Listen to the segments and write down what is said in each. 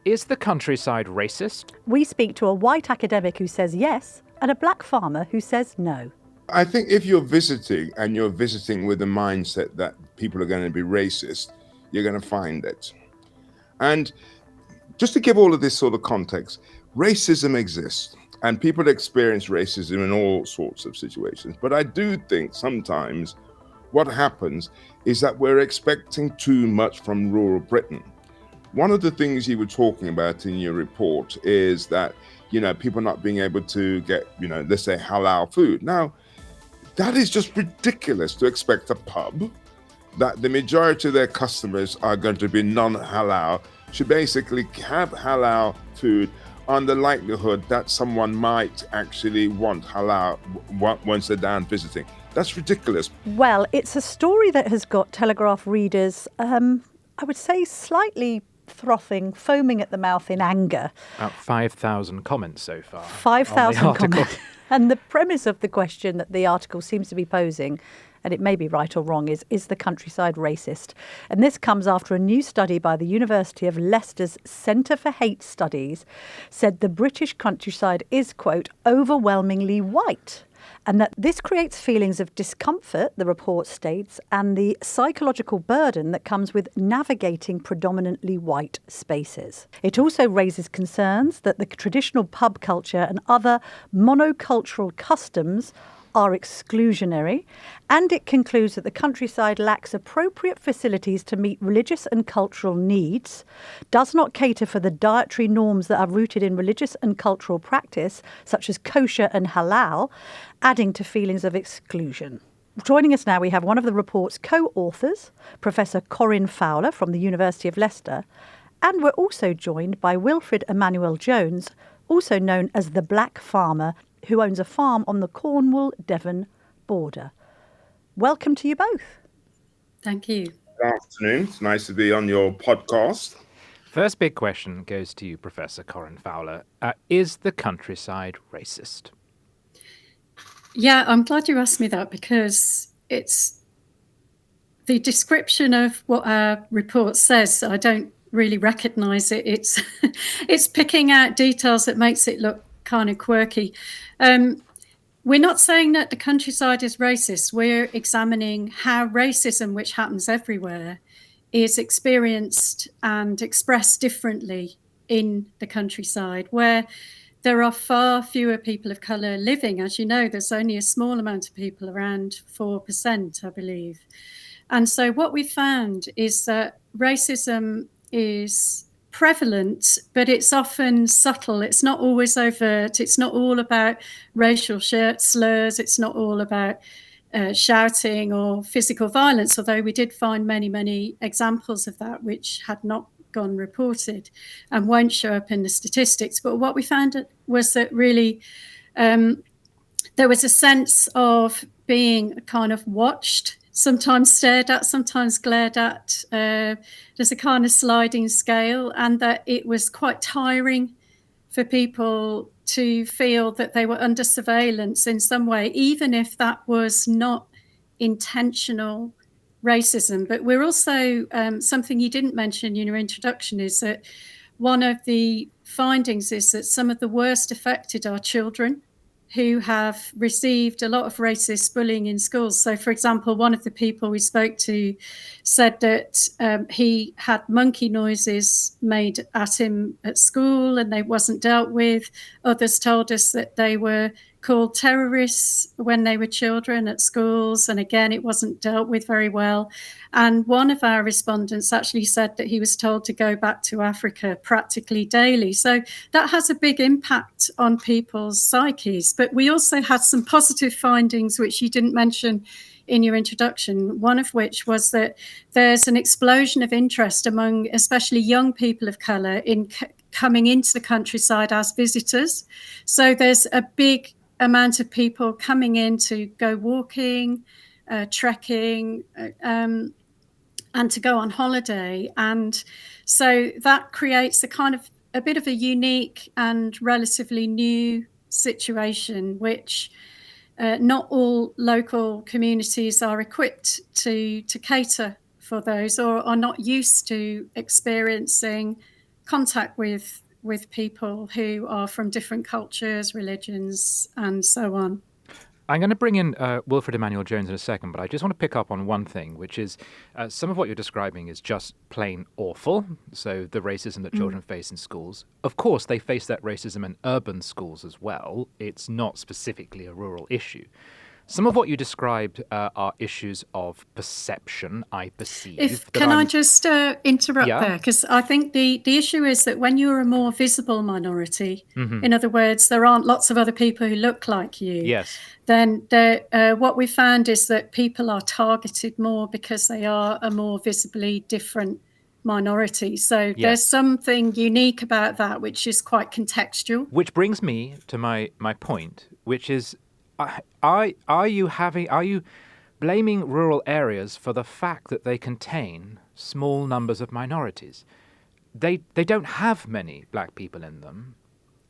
Is the countryside racist? We speak to a white academic who says yes and a black farmer who says no. I think if you're visiting and you're visiting with the mindset that people are going to be racist, you're going to find it. And just to give all of this sort of context, racism exists and people experience racism in all sorts of situations. But I do think sometimes what happens is that we're expecting too much from rural Britain. One of the things you were talking about in your report is that, people not being able to get, let's say halal food. Now, that is just ridiculous to expect a pub that the majority of their customers are going to be non-halal should basically have halal food on the likelihood that someone might actually want halal once they're down visiting. That's ridiculous. Well, it's a story that has got Telegraph readers, I would say, slightly frothing, foaming at the mouth in anger. About 5,000 comments so far. 5,000 comments. And the premise of the question that the article seems to be posing, and it may be right or wrong, is the countryside racist? And this comes after a new study by the University of Leicester's Centre for Hate Studies said the British countryside is, quote, overwhelmingly white. And that this creates feelings of discomfort, the report states, and the psychological burden that comes with navigating predominantly white spaces. It also raises concerns that the traditional pub culture and other monocultural customs are exclusionary, and it concludes that the countryside lacks appropriate facilities to meet religious and cultural needs, does not cater for the dietary norms that are rooted in religious and cultural practice, such as kosher and halal, adding to feelings of exclusion. Joining us now, we have one of the report's co-authors, Professor Corinne Fowler from the University of Leicester, and we're also joined by Wilfred Emmanuel-Jones, also known as the Black Farmer, who owns a farm on the Cornwall-Devon border. Welcome to you both. Thank you. Good afternoon. It's nice to be on your podcast. First big question goes to you, Professor Corinne Fowler. Is the countryside racist? Yeah, I'm glad you asked me that, because it's the description of what our report says. I don't really recognise it. It's picking out details that makes it look kind of quirky. We're not saying that the countryside is racist. We're examining how racism, which happens everywhere, is experienced and expressed differently in the countryside, where there are far fewer people of colour living. As you know, there's only a small amount of people, around 4%, I believe. And so what we found is that racism is prevalent, but it's often subtle. It's not always overt. It's not all about racial slurs. It's not all about shouting or physical violence, although we did find many, many examples of that which had not gone reported and won't show up in the statistics. But what we found was that really there was a sense of being kind of watched, sometimes stared at, sometimes glared at. There's a kind of sliding scale, and that it was quite tiring for people to feel that they were under surveillance in some way, even if that was not intentional racism. But we're also, something you didn't mention in your introduction, is that one of the findings is that some of the worst affected are children who have received a lot of racist bullying in schools. So, for example, one of the people we spoke to said that he had monkey noises made at him at school and they wasn't dealt with. Others told us that they were called terrorists when they were children at schools, and again, it wasn't dealt with very well. And one of our respondents actually said that he was told to go back to Africa practically daily. So that has a big impact on people's psyches. But we also had some positive findings, which you didn't mention in your introduction, one of which was that there's an explosion of interest among especially young people of colour in coming into the countryside as visitors. So there's a big amount of people coming in to go walking, trekking, and to go on holiday. And so that creates a bit of a unique and relatively new situation, which not all local communities are equipped to cater for those, or are not used to experiencing contact with people who are from different cultures, religions, and so on. I'm going to bring in Wilfred Emmanuel-Jones in a second, but I just want to pick up on one thing, which is some of what you're describing is just plain awful. So the racism that children face in schools. Of course, they face that racism in urban schools as well. It's not specifically a rural issue. Some of what you described are issues of perception, I perceive. Can I just interrupt there? Because I think the issue is that when you're a more visible minority, in other words, there aren't lots of other people who look like you, yes, then what we found is that people are targeted more because they are a more visibly different minority. So there's something unique about that, which is quite contextual. Which brings me to my point, which is, are you blaming rural areas for the fact that they contain small numbers of minorities? They don't have many black people in them.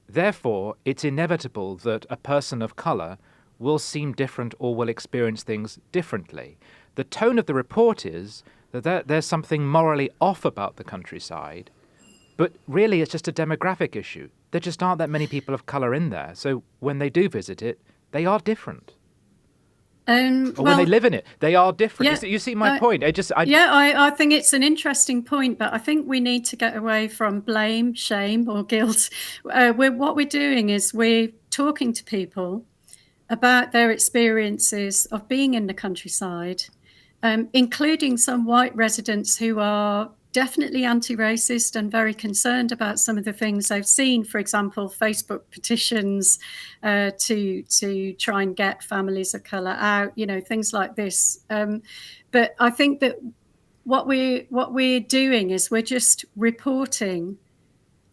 Therefore, it's inevitable that a person of colour will seem different or will experience things differently. The tone of the report is that there's something morally off about the countryside, but really it's just a demographic issue. There just aren't that many people of colour in there. So when they do visit it, they are different. Or when they live in it, they are different. Yeah, you see my point? I think it's an interesting point, but I think we need to get away from blame, shame, or guilt. What we're doing is we're talking to people about their experiences of being in the countryside, including some white residents who are definitely anti-racist and very concerned about some of the things they've seen. For example, Facebook petitions to try and get families of colour out, things like this. But I think that what we're doing is we're just reporting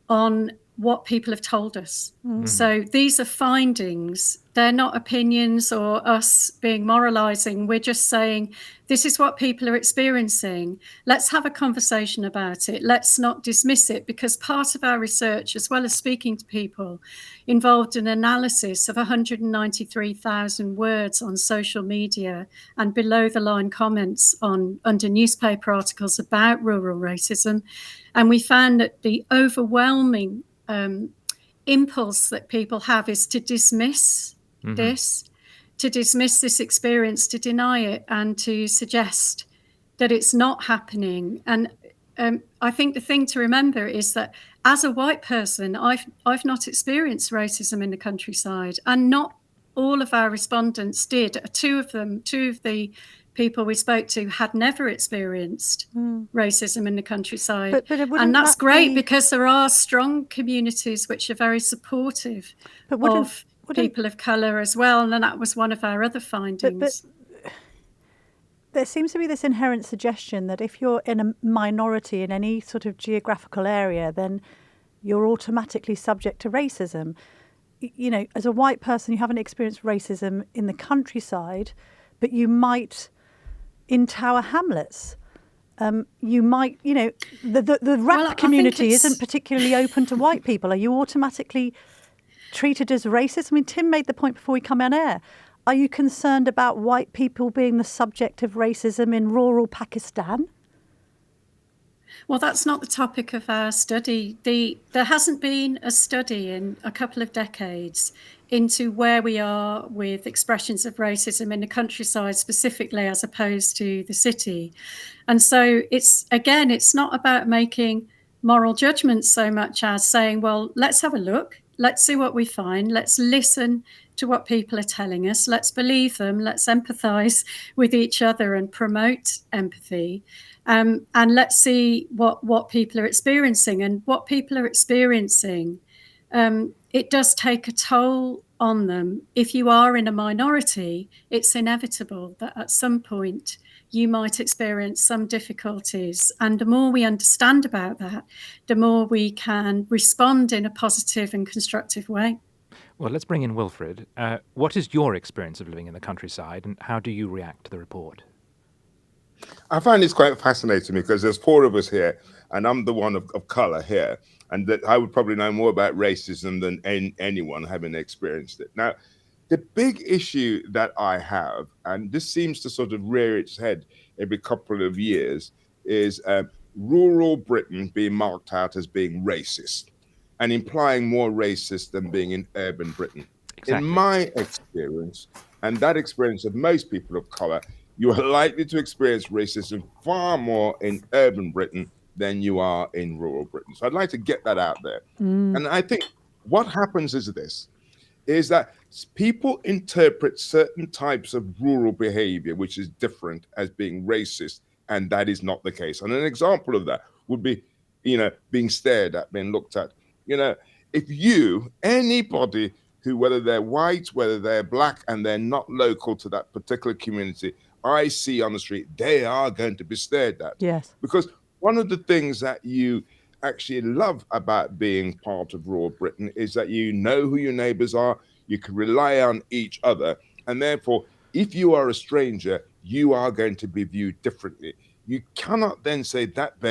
on what people have told us. So these are findings. They're not opinions or us being moralizing. We're just saying, this is what people are experiencing. Let's have a conversation about it. Let's not dismiss it, because part of our research, as well as speaking to people, involved an analysis of 193,000 words on social media and below the line comments under newspaper articles about rural racism. And we found that the overwhelming impulse that people have is to dismiss this, to dismiss this experience, to deny it, and to suggest that it's not happening. And I think the thing to remember is that as a white person, I've not experienced racism in the countryside, and not all of our respondents did. Two of the people we spoke to had never experienced racism in the countryside. And that's great, because there are strong communities which are very supportive of people of colour as well. And that was one of our other findings. But there seems to be this inherent suggestion that if you're in a minority in any sort of geographical area, then you're automatically subject to racism. As a white person, you haven't experienced racism in the countryside, but you might in Tower Hamlets. You might, the rap community isn't particularly open to white people. Are you automatically treated as racist? I mean, Tim made the point before we come on air. Are you concerned about white people being the subject of racism in rural Pakistan? Well, that's not the topic of our study. There hasn't been a study in a couple of decades into where we are with expressions of racism in the countryside specifically, as opposed to the city. And so it's not about making moral judgments so much as saying, well, let's have a look. Let's see what we find. Let's listen to what people are telling us. Let's believe them. Let's empathise with each other and promote empathy. And let's see what people are experiencing. And what people are experiencing, it does take a toll on them. If you are in a minority, it's inevitable that at some point you might experience some difficulties. And the more we understand about that, the more we can respond in a positive and constructive way. Well, let's bring in Wilfred. What is your experience of living in the countryside, and how do you react to the report? I find this quite fascinating, because there's four of us here, and I'm the one of colour here, and that I would probably know more about racism than anyone, having experienced it. Now, the big issue that I have, and this seems to sort of rear its head every couple of years, is rural Britain being marked out as being racist and implying more racist than being in urban Britain. Exactly. In my experience, and that experience of most people of color, you are likely to experience racism far more in urban Britain than you are in rural Britain. So I'd like to get that out there. And I think what happens is this, is that people interpret certain types of rural behavior, which is different, as being racist, and that is not the case. And an example of that would be, being stared at, being looked at. If anybody who, whether they're white, whether they're black, and they're not local to that particular community, I see on the street, they are going to be stared at. Yes. Because one of the things that you actually love about being part of rural Britain is that you know who your neighbors are, you can rely on each other, and therefore, if you are a stranger, you are going to be viewed differently. You cannot then say that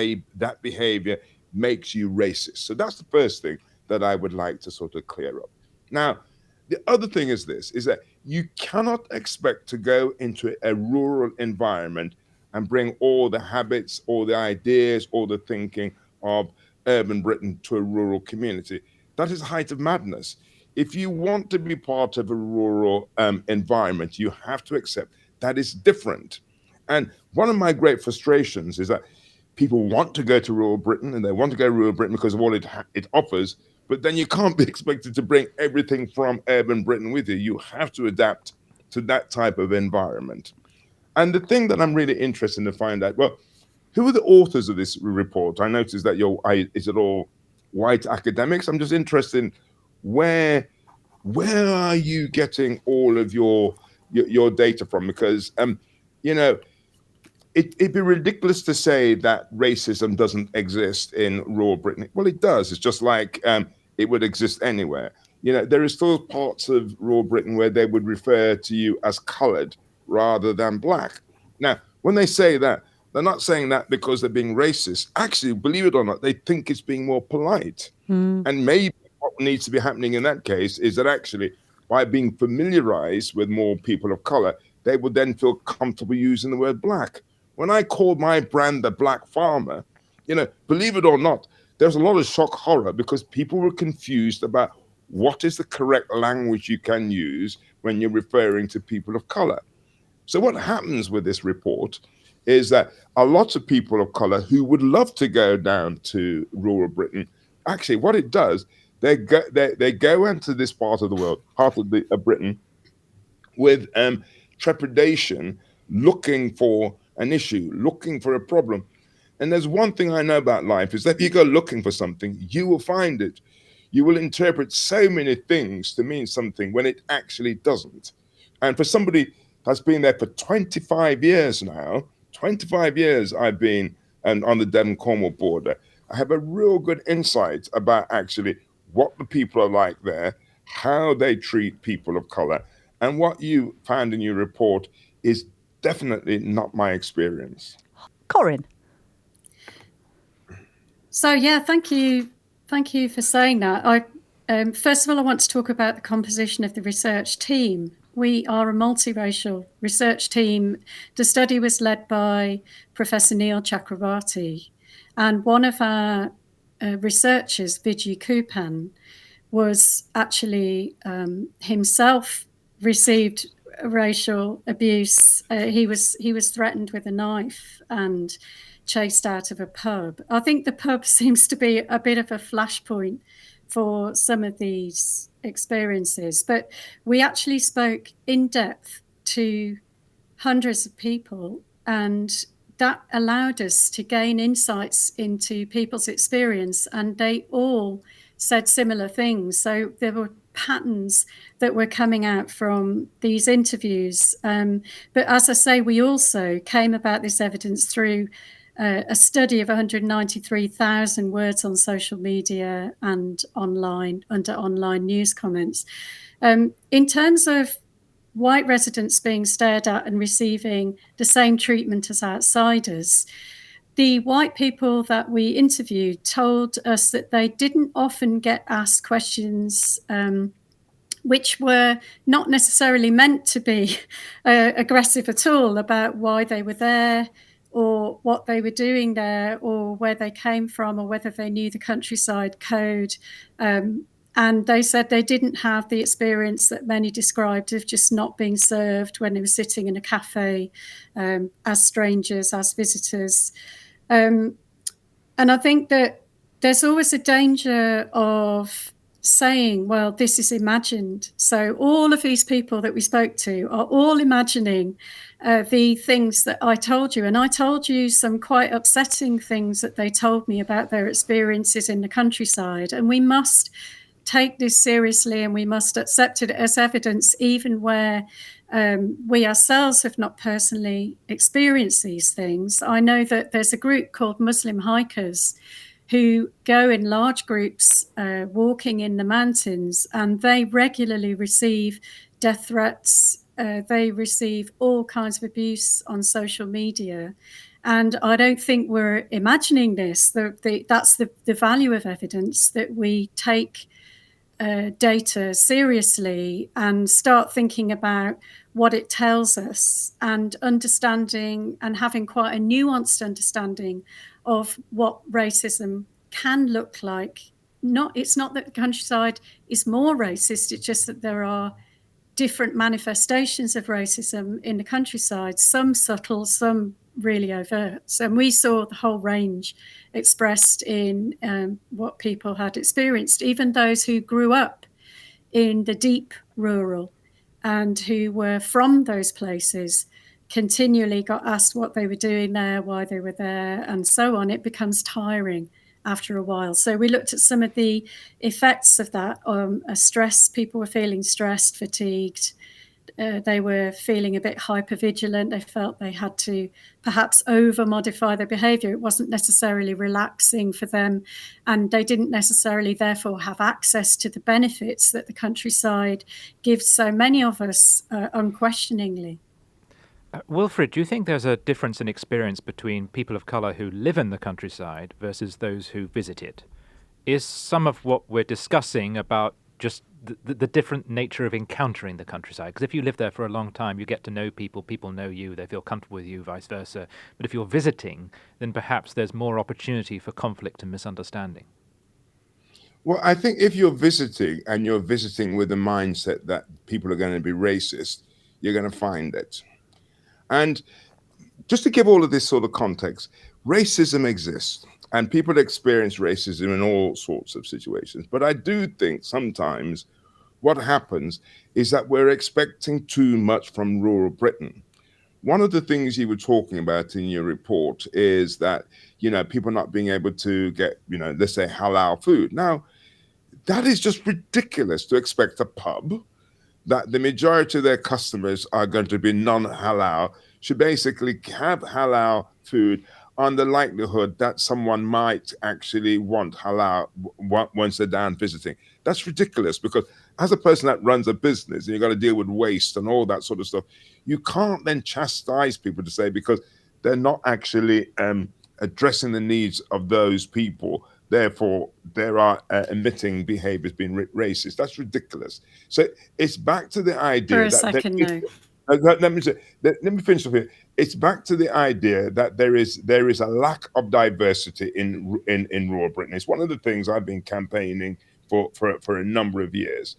behavior makes you racist. So that's the first thing that I would like to sort of clear up. Now, the other thing is this, is that you cannot expect to go into a rural environment and bring all the habits, all the ideas, all the thinking of urban Britain to a rural community. That is the height of madness. If you want to be part of a rural environment, you have to accept that it's different. And one of my great frustrations is that people want to go to rural Britain, and they want to go to rural Britain because of all it offers, but then you can't be expected to bring everything from urban Britain with you. You have to adapt to that type of environment. And the thing that I'm really interested to find out, well, who are the authors of this report? I noticed that is it all white academics? I'm just interested in where are you getting all of your data from? Because it'd be ridiculous to say that racism doesn't exist in rural Britain. Well, it does. It's just like it would exist anywhere. There are still parts of rural Britain where they would refer to you as colored rather than black. Now, when they say that, they're not saying that because they're being racist. Actually, believe it or not, they think it's being more polite. And maybe what needs to be happening in that case is that actually, by being familiarized with more people of color, they would then feel comfortable using the word black. When I called my brand the Black Farmer, believe it or not, there's a lot of shock horror because people were confused about what is the correct language you can use when you're referring to people of color. So what happens with this report is that a lot of people of color who would love to go down to rural Britain, actually what it does, they go into this part of the world, part of Britain, with trepidation, looking for an issue, looking for a problem. And there's one thing I know about life is that if you go looking for something, you will find it. You will interpret so many things to mean something when it actually doesn't. And for somebody that's been there for 25 years now, 25 years I've been on the Devon-Cornwall border, I have a real good insight about actually what the people are like there, how they treat people of color. And what you found in your report is definitely not my experience. Corinne. So, yeah, thank you. Thank you for saying that. First of all, I want to talk about the composition of the research team. We are a multiracial research team. The study was led by Professor Neil Chakrabarty, and one of our researchers, Vijay Kupan, was actually himself received racial abuse. He was threatened with a knife and chased out of a pub. I think the pub seems to be a bit of a flashpoint for some of these experiences, but we actually spoke in depth to hundreds of people, and that allowed us to gain insights into people's experience, and they all said similar things. So there were patterns that were coming out from these interviews. But as I say, we also came about this evidence through a study of 193,000 words on social media and online, under online news comments. In terms of white residents being stared at and receiving the same treatment as outsiders, the white people that we interviewed told us that they didn't often get asked questions which were not necessarily meant to be aggressive at all, about why they were there, or what they were doing there, or where they came from, or whether they knew the countryside code. And they said they didn't have the experience that many described of just not being served when they were sitting in a cafe as strangers, as visitors. And I think that there's always a danger of saying, well, this is imagined. So all of these people that we spoke to are all imagining the things that I told you. And I told you some quite upsetting things that they told me about their experiences in the countryside. And we must take this seriously, and we must accept it as evidence, even where we ourselves have not personally experienced these things. I know that there's a group called Muslim hikers who go in large groups walking in the mountains, and they regularly receive death threats. They receive all kinds of abuse on social media. And I don't think we're imagining this. That's the value of evidence, that we take data seriously and start thinking about what it tells us, and understanding and having quite a nuanced understanding of what racism can look like. It's not that the countryside is more racist, it's just that there are different manifestations of racism in the countryside, some subtle, some really overt. So we saw the whole range expressed in what people had experienced, even those who grew up in the deep rural and who were from those places continually got asked what they were doing there, why they were there, and so on. It becomes tiring after a while. So we looked at some of the effects of that. Stress, people were feeling stressed, fatigued. They were feeling a bit hypervigilant. They felt they had to perhaps over-modify their behaviour. It wasn't necessarily relaxing for them, and they didn't necessarily therefore have access to the benefits that the countryside gives so many of us unquestioningly. Wilfred, do you think there's a difference in experience between people of colour who live in the countryside versus those who visit it? Is some of what we're discussing about just the different nature of encountering the countryside? Because if you live there for a long time, you get to know people, people know you, they feel comfortable with you, vice versa. But if you're visiting, then perhaps there's more opportunity for conflict and misunderstanding. Well, I think if you're visiting, and you're visiting with the mindset that people are going to be racist, you're going to find it. And just to give all of this sort of context, racism exists, and people experience racism in all sorts of situations. But I do think sometimes what happens is that we're expecting too much from rural Britain. One of the things you were talking about in your report is that, people not being able to get, let's say halal food. Now, that is just ridiculous to expect a pub that the majority of their customers are going to be non-halal should basically have halal food on the likelihood that someone might actually want halal once they're down visiting. That's ridiculous, because as a person that runs a business and you've got to deal with waste and all that sort of stuff, you can't then chastise people to say because they're not actually addressing the needs of those people, therefore there are emitting behaviors being racist. That's ridiculous. So it's back to the idea For a second, no. Let me finish up here. It's back to the idea that there is a lack of diversity in rural Britain. It's one of the things I've been campaigning for a number of years,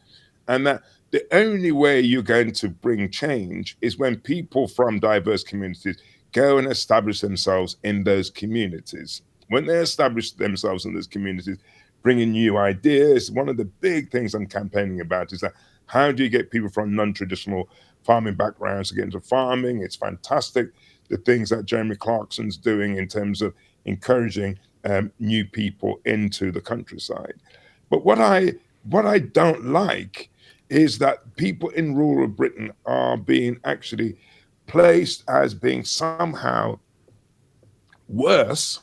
and that the only way you're going to bring change is when people from diverse communities go and establish themselves in those communities. When they establish themselves in those communities, bringing new ideas. One of the big things I'm campaigning about is that how do you get people from non-traditional farming backgrounds to get into farming? It's fantastic, the things that Jeremy Clarkson's doing in terms of encouraging new people into the countryside. But what I don't like is that people in rural Britain are being actually placed as being somehow worse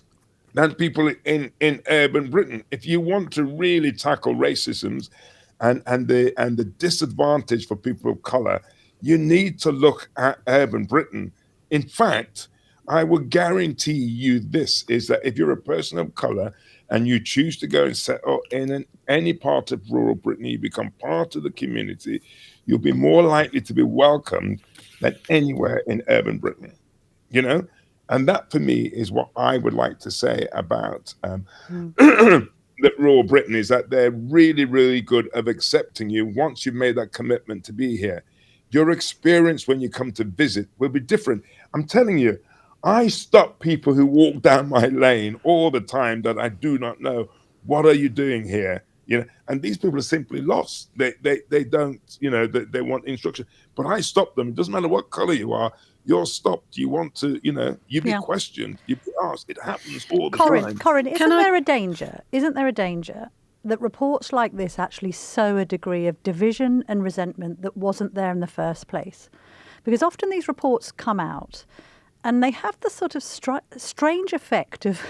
than people in urban Britain. If you want to really tackle racisms and the disadvantage for people of color, you need to look at urban Britain. In fact, I would guarantee you this, is that if you're a person of color and you choose to go and settle in any part of rural Britain, you become part of the community, you'll be more likely to be welcomed than anywhere in urban Britain, And that, for me, is what I would like to say about that rural Britain, is that they're really, really good at accepting you once you've made that commitment to be here. Your experience when you come to visit will be different. I'm telling you, I stop people who walk down my lane all the time that I do not know. What are you doing here? You know, and these people are simply lost. They don't, you know, they want instruction. But I stop them. It doesn't matter what color you are. You're stopped. You want to, you know, you be questioned. You be asked. It happens all the time. Corinne, isn't there a danger? Isn't there a danger that reports like this actually sow a degree of division and resentment that wasn't there in the first place? Because often these reports come out and they have the sort of strange effect of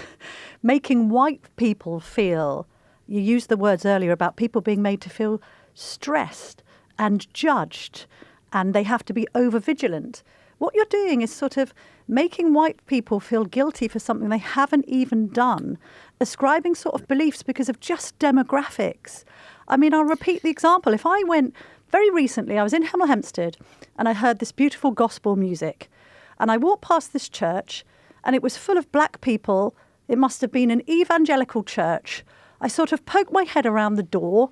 making white people feel, you used the words earlier about people being made to feel stressed and judged, and they have to be over-vigilant. What you're doing is sort of making white people feel guilty for something they haven't even done, ascribing sort of beliefs because of just demographics. I mean, I'll repeat the example. If I went, very recently, I was in Hemel Hempstead and I heard this beautiful gospel music. And I walked past this church and it was full of black people. It must have been an evangelical church. I sort of poked my head around the door.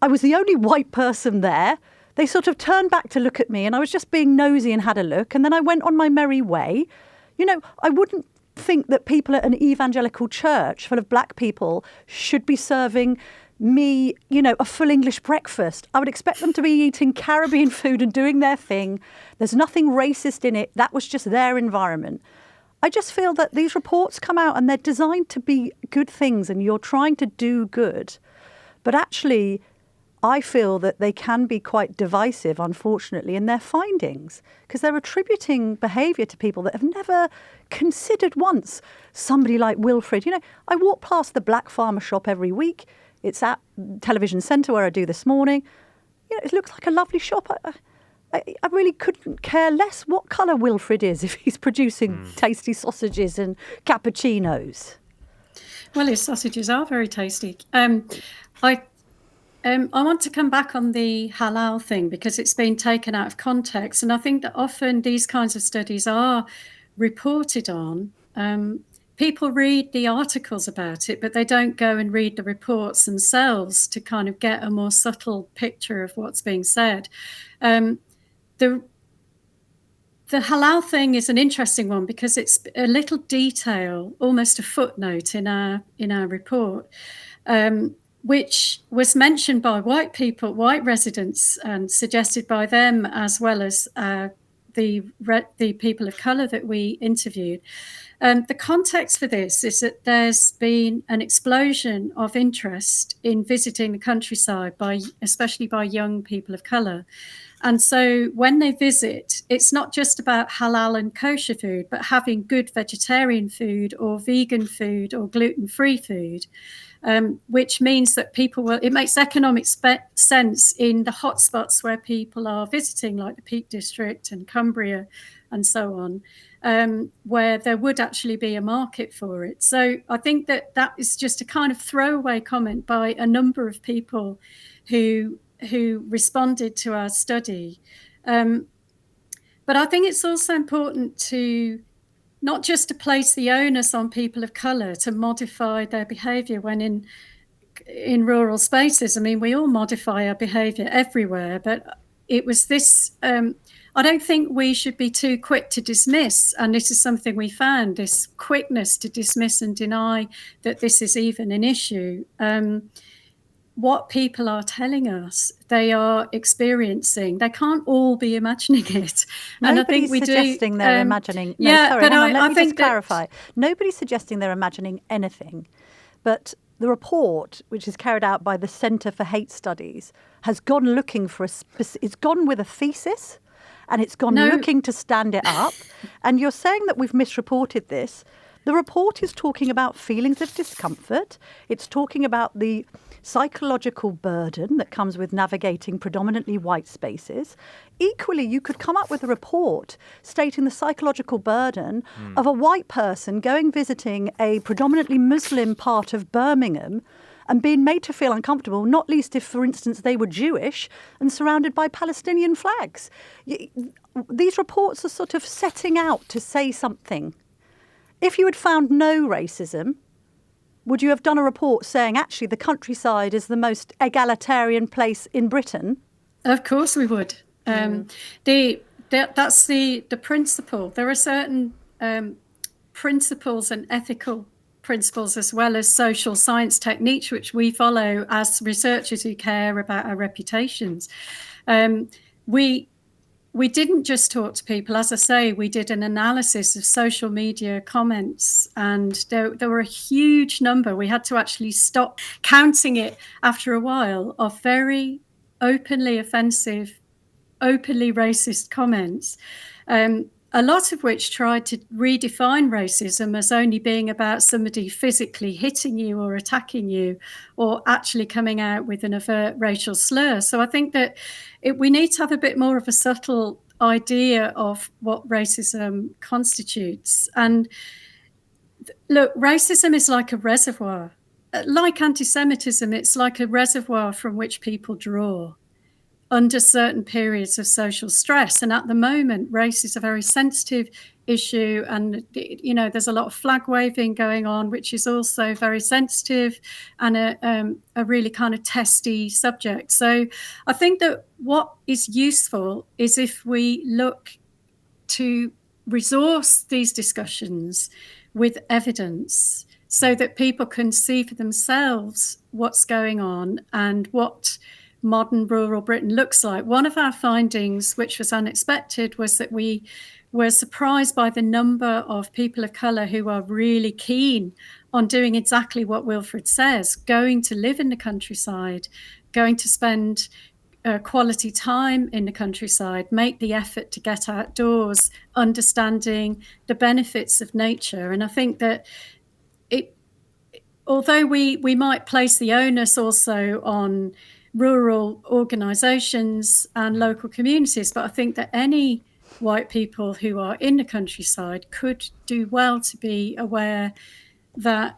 I was the only white person there. They sort of turned back to look at me and I was just being nosy and had a look. And then I went on my merry way. You know, I wouldn't think that people at an evangelical church full of black people should be serving me, you know, a full English breakfast. I would expect them to be eating Caribbean food and doing their thing. There's nothing racist in it. That was just their environment. I just feel that these reports come out and they're designed to be good things and you're trying to do good. But actually, I feel that they can be quite divisive, unfortunately, in their findings, because they're attributing behaviour to people that have never considered once somebody like Wilfred. You know, I walk past the Black Farmer shop every week. It's at Television Centre where I do this morning. You know, it looks like a lovely shop. I really couldn't care less what colour Wilfred is if he's producing tasty sausages and cappuccinos. Well, his sausages are very tasty. I want to come back on the halal thing because it's been taken out of context. And I think that often these kinds of studies are reported on. People read the articles about it, but they don't go and read the reports themselves to kind of get a more subtle picture of what's being said. The halal thing is an interesting one because it's a little detail, almost a footnote in our report, which was mentioned by white people, white residents, and suggested by them as well as the people of colour that we interviewed. The context for this is that there's been an explosion of interest in visiting the countryside, especially by young people of colour. And so when they visit, it's not just about halal and kosher food, but having good vegetarian food or vegan food or gluten-free food. Which means that it makes economic sense in the hotspots where people are visiting, like the Peak District and Cumbria and so on, where there would actually be a market for it. So I think that is just a kind of throwaway comment by a number of people who responded to our study. But I think it's also important to not just to place the onus on people of colour to modify their behaviour when in rural spaces. I mean, we all modify our behaviour everywhere, but it was this, I don't think we should be too quick to dismiss, and this is something we found, this quickness to dismiss and deny that this is even an issue. What people are telling us they are experiencing, they can't all be imagining it. And Nobody's I think we suggesting they're imagining. No, yeah, sorry, but hang on, let I me think just clarify. Nobody's suggesting they're imagining anything, but the report, which is carried out by the Centre for Hate Studies, has gone looking for it's gone with a thesis, and it's gone looking to stand it up. And you're saying that we've misreported this. The report is talking about feelings of discomfort. It's talking about the psychological burden that comes with navigating predominantly white spaces. Equally, you could come up with a report stating the psychological burden of a white person visiting a predominantly Muslim part of Birmingham and being made to feel uncomfortable, not least if, for instance, they were Jewish and surrounded by Palestinian flags. These reports are sort of setting out to say something. if you had found no racism, would you have done a report saying actually the countryside is the most egalitarian place in Britain? Of course we would. That's the principle. There are certain principles and ethical principles, as well as social science techniques, which we follow as researchers who care about our reputations. We didn't just talk to people. As I say, we did an analysis of social media comments, and there were a huge number. We had to actually stop counting it after a while, of very openly offensive, openly racist comments, a lot of which tried to redefine racism as only being about somebody physically hitting you or attacking you, or actually coming out with an overt racial slur. So I think that we need to have a bit more of a subtle idea of what racism constitutes. And look, racism is like a reservoir. Like anti-Semitism, it's like a reservoir from which people draw under certain periods of social stress. And at the moment, race is a very sensitive issue. And, you know, there's a lot of flag waving going on, which is also very sensitive and a really kind of testy subject. So I think that what is useful is if we look to resource these discussions with evidence, so that people can see for themselves what's going on and what modern rural Britain looks like. One of our findings, which was unexpected, was that we were surprised by the number of people of colour who are really keen on doing exactly what Wilfred says, going to live in the countryside, going to spend quality time in the countryside, make the effort to get outdoors, understanding the benefits of nature. And I think that although we might place the onus also on rural organisations and local communities, but I think that any white people who are in the countryside could do well to be aware that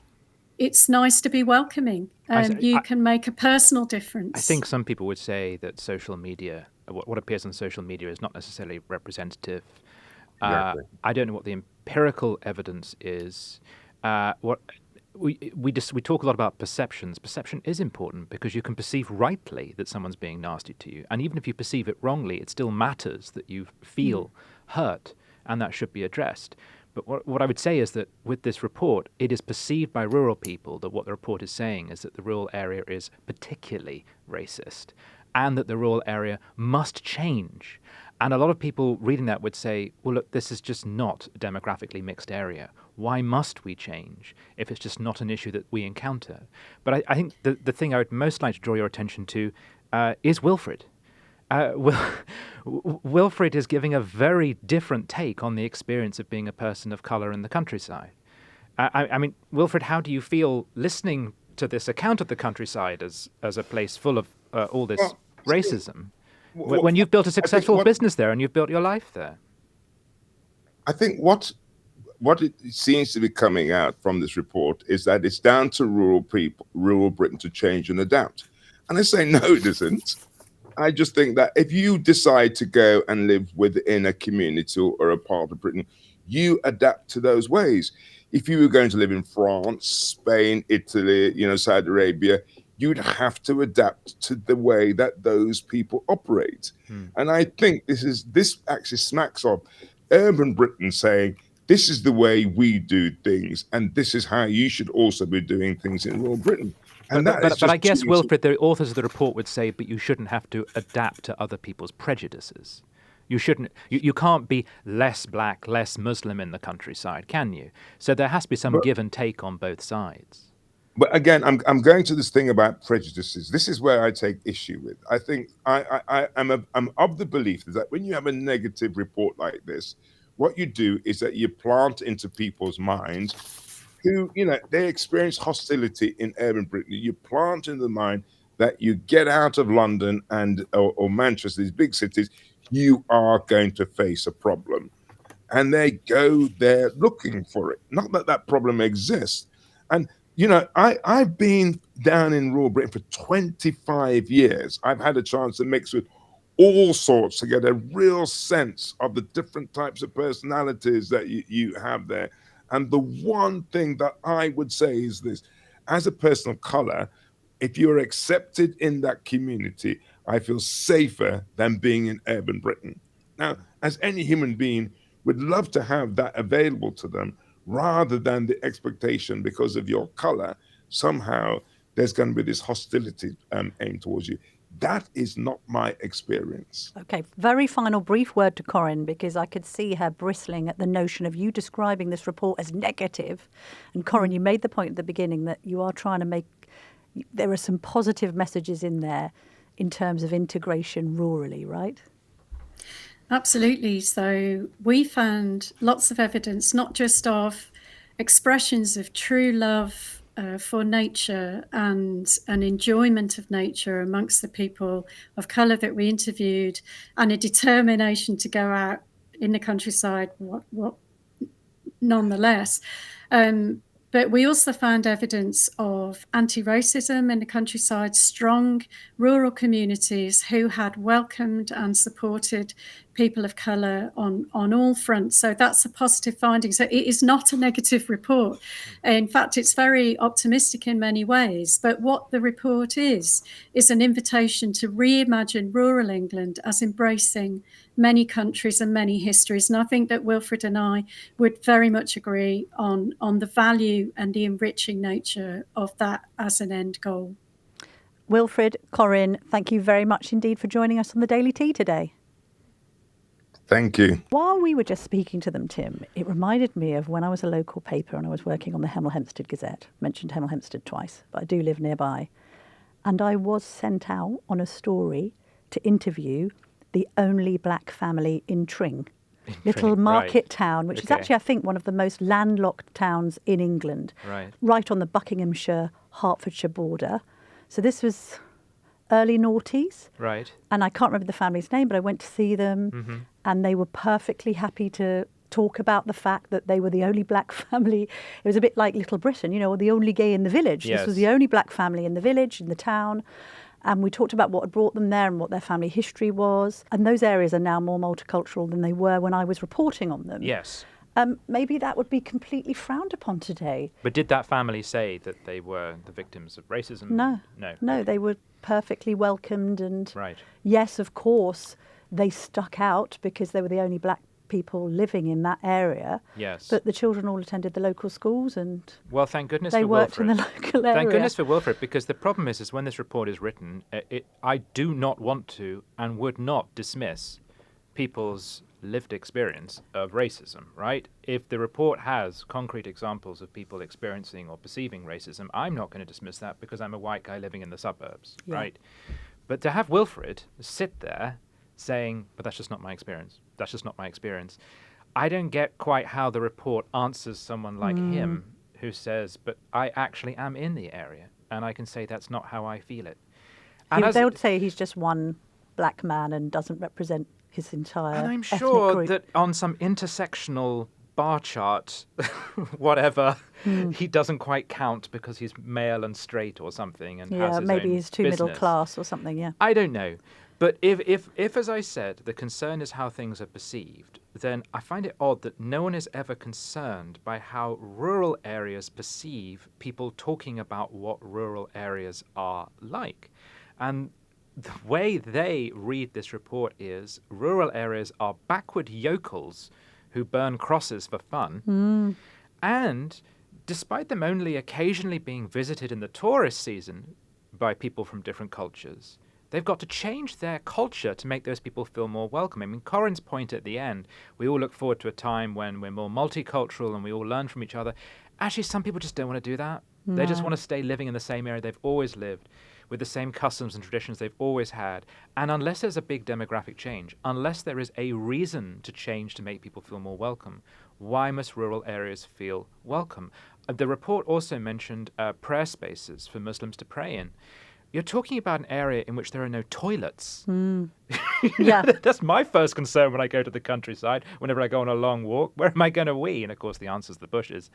it's nice to be welcoming, and you can make a personal difference. I think some people would say that social media, what appears on social media, is not necessarily representative. Exactly. I don't know what the empirical evidence is. We talk a lot about perceptions. Perception is important because you can perceive rightly that someone's being nasty to you, and even if you perceive it wrongly, it still matters that you feel hurt, and that should be addressed. But what I would say is that with this report, it is perceived by rural people that what the report is saying is that the rural area is particularly racist, and that the rural area must change. And a lot of people reading that would say, well, look, this is just not a demographically mixed area. Why must we change if it's just not an issue that we encounter? But I think the thing I would most like to draw your attention to is Wilfred. Wilfred is giving a very different take on the experience of being a person of colour in the countryside. I mean, Wilfred, how do you feel listening to this account of the countryside as a place full of all this racism? When you've built a successful business there and you've built your life there? I think what it seems to be coming out from this report is that it's down to rural Britain to change and adapt. And I say, no, it isn't. I just think that if you decide to go and live within a community or a part of Britain, you adapt to those ways. If you were going to live in France, Spain, Italy, Saudi Arabia, you'd have to adapt to the way that those people operate. And I think this actually smacks of urban Britain saying, this is the way we do things, and this is how you should also be doing things in rural Britain. And but I guess, Wilfred, the authors of the report would say, but you shouldn't have to adapt to other people's prejudices. You shouldn't. You can't be less black, less Muslim in the countryside, can you? So there has to be some give and take on both sides. But again, I'm going to this thing about prejudices. This is where I take issue with. I think I'm of the belief that when you have a negative report like this, what you do is that you plant into people's minds who, they experience hostility in urban Britain. You plant in the mind that you get out of London or Manchester, these big cities, you are going to face a problem. And they go there looking for it. Not that that problem exists. And I've been down in rural Britain for 25 years. I've had a chance to mix with all sorts to get a real sense of the different types of personalities that you have there. And the one thing that I would say is this: as a person of color, if you're accepted in that community, I feel safer than being in urban Britain. Now, as any human being would love to have that available to them, rather than the expectation because of your color, somehow there's going to be this hostility aimed towards you. That is not my experience. Okay, very final brief word to Corinne, because I could see her bristling at the notion of you describing this report as negative. And Corinne, you made the point at the beginning that you are trying to make, there are some positive messages in there in terms of integration rurally, right? Absolutely. So we found lots of evidence, not just of expressions of true love for nature and an enjoyment of nature amongst the people of colour that we interviewed, and a determination to go out in the countryside, what nonetheless. But we also found evidence of anti-racism in the countryside, strong rural communities who had welcomed and supported people of colour on all fronts. So that's a positive finding. So it is not a negative report. In fact, it's very optimistic in many ways. But what the report is an invitation to reimagine rural England as embracing many countries and many histories. And I think that Wilfred and I would very much agree on the value and the enriching nature of that as an end goal. Wilfred, Corinne, thank you very much indeed for joining us on the Daily Tea today. Thank you. While we were just speaking to them, Tim, it reminded me of when I was a local paper and I was working on the Hemel Hempstead Gazette. Mentioned Hemel Hempstead twice, but I do live nearby. And I was sent out on a story to interview the only black family in Tring, little market town, which is actually, I think, one of the most landlocked towns in England, right on the Buckinghamshire-Hertfordshire border. So this was early noughties. Right. And I can't remember the family's name, but I went to see them and they were perfectly happy to talk about the fact that they were the only black family. It was a bit like Little Britain, you know, the only gay in the village. Yes. This was the only black family in the village, in the town. And we talked about what had brought them there and what their family history was. And those areas are now more multicultural than they were when I was reporting on them. Yes. Maybe that would be completely frowned upon today. But did that family say that they were the victims of racism? No. No. No, they were perfectly welcomed. And Right. yes, of course, they stuck out because they were the only black people living in that area. Yes. But the children all attended the local schools and well, thank goodness they for worked Wilfred. in the local area. Thank goodness for Wilfred, because the problem is when this report is written, I do not want to and would not dismiss people's lived experience of racism, right? If the report has concrete examples of people experiencing or perceiving racism, I'm not going to dismiss that because I'm a white guy living in the suburbs, right? But to have Wilfred sit there saying, but that's just not my experience. That's just not my experience. I don't get quite how the report answers someone like him who says, but I actually am in the area and I can say that's not how I feel it. And they would say he's just one black man and doesn't represent his entire and I'm ethnic sure group. that on some intersectional bar chart, whatever, he doesn't quite count because he's male and straight or something. And has his maybe own he's too business. middle class or something, yeah. I don't know. But if, as I said, the concern is how things are perceived, then I find it odd that no one is ever concerned by how rural areas perceive people talking about what rural areas are like. And the way they read this report is rural areas are backward yokels who burn crosses for fun. And despite them only occasionally being visited in the tourist season by people from different cultures, they've got to change their culture to make those people feel more welcome. I mean, Corinne's point at the end, we all look forward to a time when we're more multicultural and we all learn from each other. Actually, some people just don't want to do that. No. They just want to stay living in the same area they've always lived, with the same customs and traditions they've always had. And unless there's a big demographic change, unless there is a reason to change to make people feel more welcome, why must rural areas feel welcome? The report also mentioned prayer spaces for Muslims to pray in. You're talking about an area in which there are no toilets. Yeah. That's my first concern when I go to the countryside, whenever I go on a long walk. Where am I going to wee? And, of course, the answer's the bushes.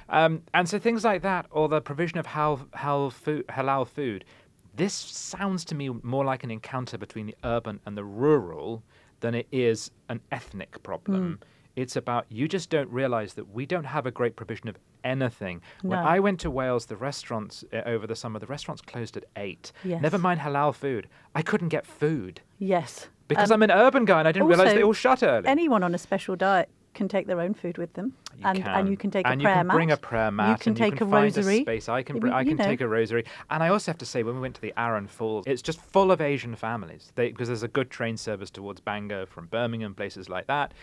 And so things like that, or the provision of halal food, this sounds to me more like an encounter between the urban and the rural than it is an ethnic problem. It's about you just don't realize that we don't have a great provision of anything. When No. I went to Wales, the restaurants over the summer, the restaurants closed at 8. Yes. Never mind halal food. I couldn't get food Yes. because I'm an urban guy and I didn't realize also, they all shut early. Anyone on a special diet can take their own food with them, and you can take a and prayer you can mat. bring a prayer mat. You can and take you can a find rosary. A space. I can You know. take a rosary. And I also have to say, when we went to the Arran Falls, it's just full of Asian families. Because there's a good train service towards Bangor from Birmingham, places like that.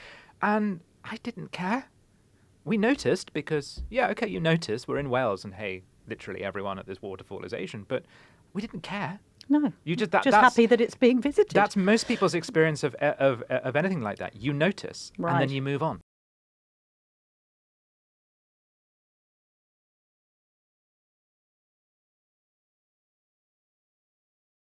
And I didn't care. We noticed because, you notice we're in Wales, and hey, literally everyone at this waterfall is Asian, but we didn't care. No. You just Just happy that it's being visited. That's most people's experience of anything like that. You notice, and then Right. you move on.